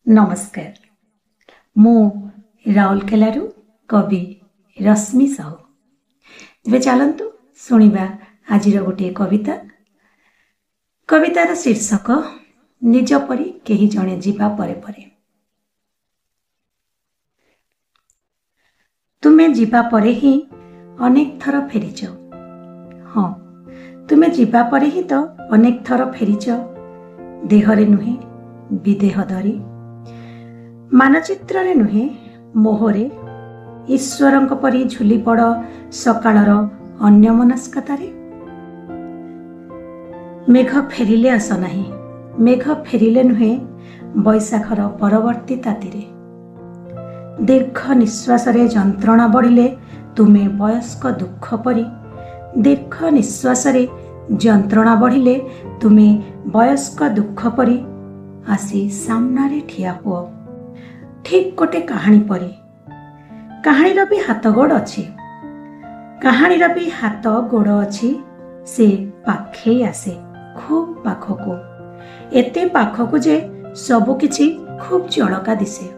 नमस्कार, मु राउरकेलारू कवि रश्मि साहू। तेज चलतु शुणा आज गोटे कविता। कवितार शीर्षक निज परी केही जणे जीवा परे परे। तुमे जीवा परे ही अनेक थर फेरीच। हाँ, तुमे जीवा परे ही तो अनेक थर फेरीच। देहरे नुहे विदेह धरी, मानचित्र रे नुहे मोहरे, ईश्वरंक परी झुली पड़ सकाळर अन्यमनस्कतारे। मेघ फेरिले आस नाही, मेघ फेरिले नुहे बैशाखर परवर्ती तातीरे। दीर्घ निश्वास रे जंत्रणा बढ़िले तुमे वयस्क दुख परी। दीर्घ निश्वास रे जंत्रणा बढ़िले तुमे वयस्क दुख परी। आसी सामना रे ठिया हुओ ठीक गोटे कहानी परी। कहानीर भी हाथ गोड़ अच्छी, कहानीर भी हाथ गोड़ अच्छी। से पाखे आसे खूब पाखकू, एते पाखकू जे सबु किछि खूब जड़का दिसे।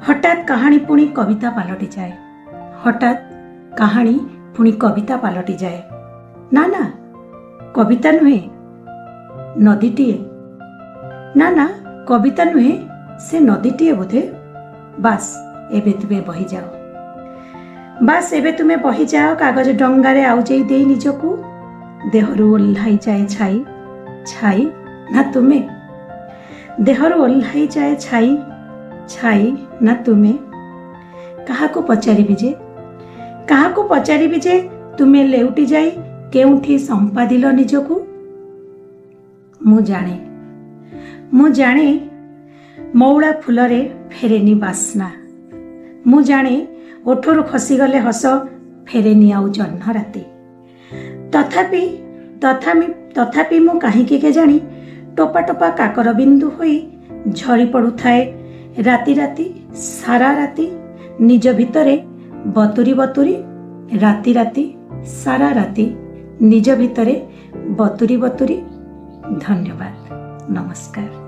हठात कहानी पुणी कविता पालटी जाए, हठात कहानी पुणी कविता पालटी जाए। ना ना, कविता नुहे नदीटीए, ना ना कविता नुहे से नदीटीए बोधे। बास एबे तुमे बही जाओ, बास एबे तुमे बही जाओ कागज डंगारे आउजेई देई निजकू। देहरु ओल्हाई जाए छाई, छाई ना तुमे। देहरु ओल्हाई जाए छाई, छाई ना तुमे। काहाको पचारिबि जे, काहाको पचारिबि जे तुमे लेउटी जाई केउठी संपादिल निजकू। मु जाने, मु जाने मौला फुलरे फेरेनी बास्ना। मु जाने ओठरू खसीगले हस फेरेनी आउ जह्न राति। तथापि तथापि तथापि मु काहींकी केजाणी टोपा टोपा काकर बिंदु होई झरी पड़ुथाए राति राति सारा राति निज भितरे बतुरी बतुरी। राति राति सारा राति निज भितरे बतुरी बतुरी। धन्यवाद, नमस्कार।